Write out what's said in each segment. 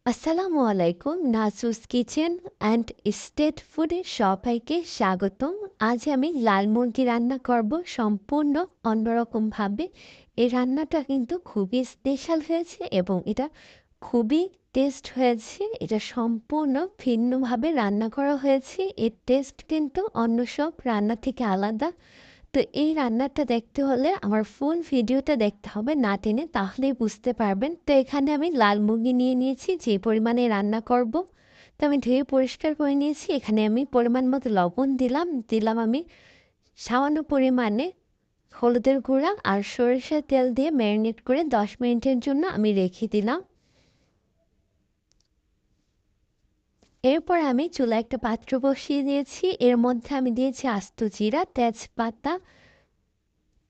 আসসালামু আলাইকুম, নাসুস kitchen and state ফুডে সবাইকে স্বাগতম। আজ আমি লাল মুরগি রান্না করব সম্পূর্ণ অন্যরকমভাবে। এই রান্নাটা কিন্তু খুবই স্পেশাল হয়েছে এবং এটা খুবই টেস্ট হয়েছে। এটা সম্পূর্ণ ভিন্নভাবে রান্না করা হয়েছে। এর টেস্ট কিন্তু অন্য সব রান্না থেকে আলাদা। তো এই রান্নাটা দেখতে হলে আমার ফুল ভিডিওটা দেখতে হবে না টেনে, তাহলেই বুঝতে পারবেন। তো এখানে আমি লাল মুরগি নিয়ে নিয়েছি যে পরিমাণে রান্না করব। তো আমি ধুয়ে পরিষ্কার করে নিয়েছি। এখানে আমি পরিমাণ মতো লবণ দিলাম আমি সামান্য পরিমাণে হলুদের গুঁড়া আর সরিষার তেল দিয়ে ম্যারিনেট করে 10 মিনিটের জন্য আমি রেখে দিলাম। এরপর আমি চুলায় একটা পাত্র বসিয়ে দিয়েছি। এর মধ্যে আমি দিয়েছি আস্ত জিরা, তেজপাতা,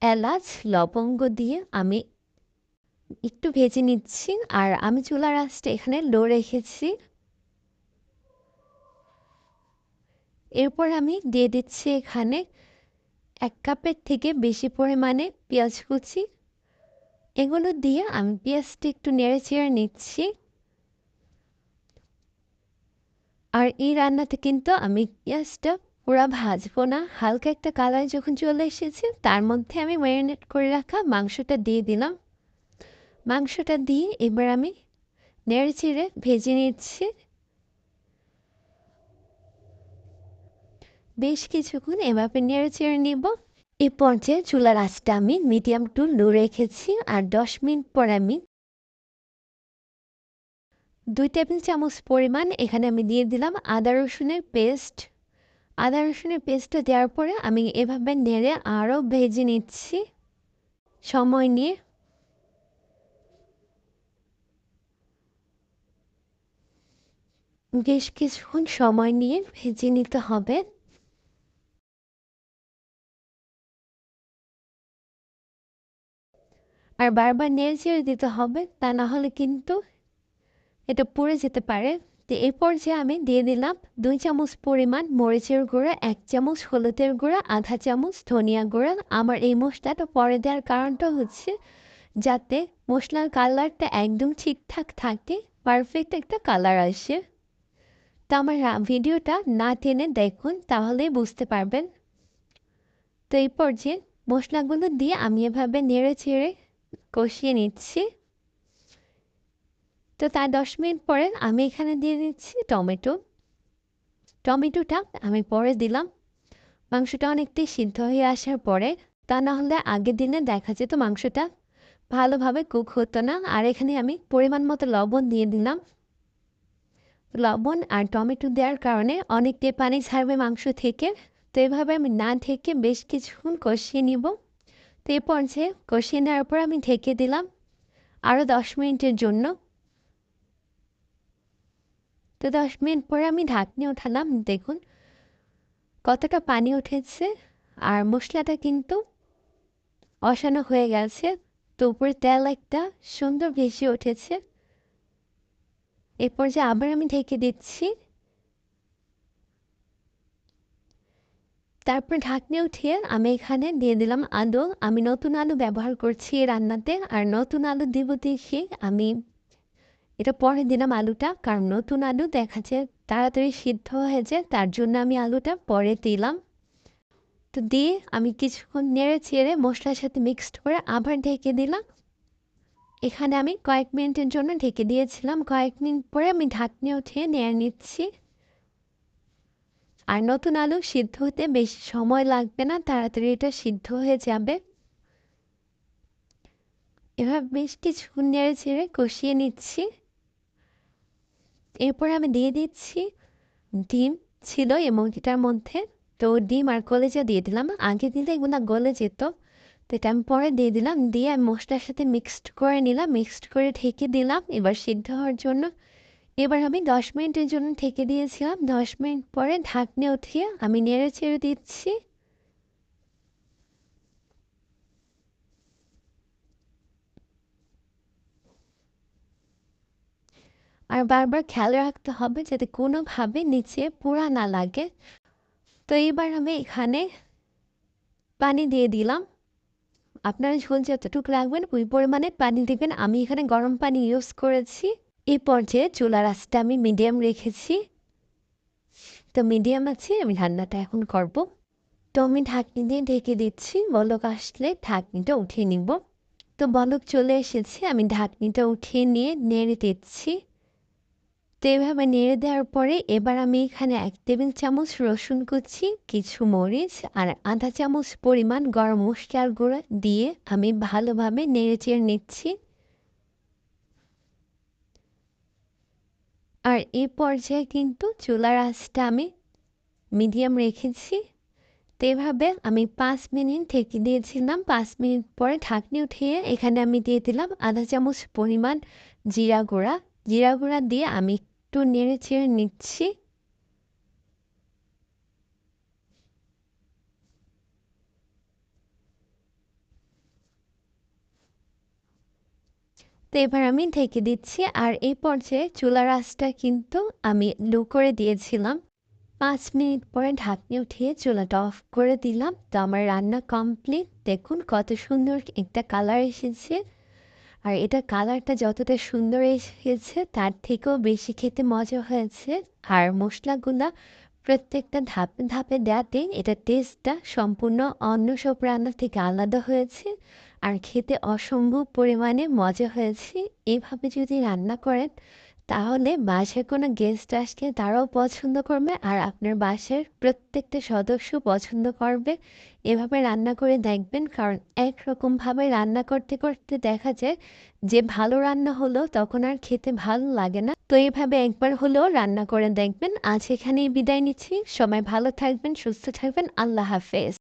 এলাচ, লবঙ্গ দিয়ে আমি একটু ভেজে নিচ্ছি। আর আমি চুলার আঁচটা এখানে লো রেখেছি। এরপর আমি দিয়ে দিচ্ছি এখানে 1 কাপের থেকে বেশি পরিমাণে পেঁয়াজ কুচি। এগুলো দিয়ে আমি পেঁয়াজটা একটু নেড়ে চেড়ে নিচ্ছি। আর এই রান্নাতে কিন্তু আমি পেঁয়াজটা পুরা ভাজবো না, হালকা একটা কালার যখন চলে এসেছে তার মধ্যে আমি ম্যারিনেট করে রাখা মাংসটা দিয়ে দিলাম। মাংসটা দিয়ে এবার আমি নেড়ে চেড়ে ভেজে নিচ্ছি বেশ কিছুক্ষণ। এভাবে নেড়ে চেড়ে নিব। এ পর্যায়ে চুলার আঁচটা আমি মিডিয়াম টু লো রেখেছি। আর 10 মিনিট পর আমি 2 টেবিল চামচ পরিমাণ এখানে আমি দিয়ে দিলাম আদা রসুনের পেস্ট। আদা রসুনের পেস্টটা দেওয়ার পরে আমি এভাবে নেড়ে আরও ভেজে নিচ্ছি সময় নিয়ে। বেশ কিছুক্ষণ সময় নিয়ে ভেজে নিতে হবে। আর বারবার নেড়ে চেড়ে দিতে হবে, তা না হলে কিন্তু এটা পুড়ে যেতে পারে। তো এই পর্যায়ে আমি দিয়ে দিলাম 2 চামচ পরিমাণ মরিচের গুঁড়া, 1 চামচ হলুদের গুঁড়া, আধা চামচ ধনিয়া গুঁড়া। আমার এই মশলাটা পরে দেওয়ার কারণটা হচ্ছে যাতে মশলার কালারটা একদম ঠিকঠাক থাকে, পারফেক্ট একটা কালার আসে। তো আমার ভিডিওটা না টেনে দেখুন, তাহলেই বুঝতে পারবেন। তো এই পর্যায়ে মশলাগুলো দিয়ে আমি এভাবে নেড়ে চেড়ে কষিয়ে নিচ্ছি। তো তার 10 মিনিট পরে আমি এখানে দিয়ে দিচ্ছি টমেটোটা আমি পরে দিলাম। মাংসটা অনেকটাই সিদ্ধ হয়ে আসার পরে, তা না হলে আগের দিনে দেখা যেত মাংসটা ভালোভাবে কুক হতো না। আর এখানে আমি পরিমাণ মতো লবণ দিয়ে দিলাম। লবণ আর টমেটো দেওয়ার কারণে অনেকটাই পানি ছাড়বে মাংস থেকে। তো এভাবে আমি না ঢেকে বেশ কিছুক্ষণ কষিয়ে নিব। তো এই পর্যায়ে কষিয়ে নেওয়ার পর আমি ঢেকে দিলাম আরও 10 মিনিটের জন্য। তো 10 মিনিট পরে আমি ঢাকনি উঠালাম। দেখুন কতটা পানি উঠেছে আর মশলাটা কিন্তু কষানো হয়ে গেছে। তো উপরে তেল একটা সুন্দর ভেসে উঠেছে। এরপর যে আবার আমি ঢেকে দিচ্ছি। তারপর ঢাকনি উঠিয়ে আমি এখানে দিয়ে দিলাম আলু। আমি নতুন আলু ব্যবহার করছি এই রান্নাতে। আর নতুন আলু দিব দেখে আমি এটা পরে দিলাম আলুটা, কারণ নতুন আলু দেখা যায় তাড়াতাড়ি সিদ্ধ হয়ে যায়, তার জন্য আমি আলুটা পরে দিলাম। তো দিয়ে আমি কিছুক্ষণ নেড়ে চেড়ে মশলার সাথে মিক্সড করে আবার ঢেকে দিলাম। এখানে আমি কয়েক মিনিটের জন্য ঢেকে দিয়েছিলাম। কয়েক মিনিট পরে আমি ঢাকনি উঠিয়ে নেড়ে নিচ্ছি। আর নতুন আলু সিদ্ধ হতে বেশি সময় লাগবে না, তাড়াতাড়ি এটা সিদ্ধ হয়ে যাবে। এভাবে বেশ কিছুক্ষণ নেড়ে চেড়ে কষিয়ে নিচ্ছি। এরপর আমি দিয়ে দিচ্ছি ডিম ছিল এই মুরগিটার মধ্যে। তো ডিম আর কলেজা দিয়ে দিলাম। আগে দিলে এগুলো গলে যেত, তো এটা আমি পরে দিয়ে দিলাম। দিয়ে আমি মশলার সাথে মিক্সড করে নিলাম, মিক্সড করে ঢেকে দিলাম এবার সিদ্ধ হওয়ার জন্য। এবার আমি 10 মিনিটের জন্য ঢেকে দিয়েছিলাম। 10 মিনিট পরে ঢাকনি উঠিয়ে আমি নেড়ে চেড়ে দিচ্ছি। আর বারবার খেয়াল রাখতে হবে যাতে কোনোভাবে নিচে পোড়া না লাগে। তো এইবার আমি এখানে পানি দিয়ে দিলাম। আপনারা ঝোল যতটুকু রাখবেন ওই পরিমাণে পানি দিবেন। আমি এখানে গরম পানি ইউজ করেছি। এই পর্যায়ে চুলার আঁচটা আমি মিডিয়াম রেখেছি। তো মিডিয়াম আছে আমি রান্নাটা এখন করব। তো আমি ঢাকনি দিয়ে ঢেকে দিচ্ছি, বলক আসলে ঢাকনিটা উঠিয়ে নিব। তো বলক চলে এসেছে, আমি ঢাকনিটা উঠিয়ে নিয়ে নেড়ে দিচ্ছি। তো এভাবে নেড়ে দেওয়ার পরে এবার আমি এখানে 1 টেবিল চামচ রসুন কুচি, কিছু মরিচ আর আধা চামচ পরিমাণ গরম মশলার গুঁড়া দিয়ে আমি ভালোভাবে নেড়ে চেড়ে নিচ্ছি। আর এই পর্যায়ে কিন্তু চুলার আঁচটা আমি মিডিয়াম রেখেছি। তো এভাবে আমি 5 মিনিট ঢেকে দিয়েছিলাম। 5 মিনিট পরে ঢাকনি উঠিয়ে এখানে আমি দিয়ে দিলাম আধা চামচ পরিমাণ জিরা গুঁড়া। জিরা গুঁড়া দিয়ে আমি একটু নেড়ে চেড়ে নিচ্ছি। তো এবার আমি ঢেকে দিচ্ছি। আর এই পর্যায়ে চুলার আঁচটা কিন্তু আমি লো করে দিয়েছিলাম। 5 মিনিট পরে ঢাকনি উঠিয়ে চুলাটা অফ করে দিলাম। তো আমার রান্না কমপ্লিট। দেখুন কত সুন্দর একটা কালার এসেছে। আর এটা কালারটা যতটা সুন্দর এসেছে তার থেকেও বেশি খেতে মজা হয়েছে। আর মশলাগুলা প্রত্যেকটা ধাপে ধাপে দেওয়াতে এটার টেস্টটা সম্পূর্ণ অন্য সব রান্না থেকে আলাদা হয়েছে। আর খেতে অসম্ভব পরিমাণে মজা হয়েছে। এভাবে যদি রান্না করেন তাহলে বাসায় কোনো গেস্ট আসলে তারাও পছন্দ করবে আর আপনার বাসার প্রত্যেকটা সদস্য পছন্দ করবে। এভাবে রান্না করে দেখবেন, কারণ একরকমভাবে রান্না করতে করতে দেখা যায় যে ভালো রান্না হলো তখন আর খেতে ভালো লাগে না। তো এইভাবে একবার হলেও রান্না করে দেখবেন। আজ এখানেই বিদায় নিচ্ছি। সবাই ভালো থাকবেন, সুস্থ থাকবেন। আল্লাহ হাফেজ।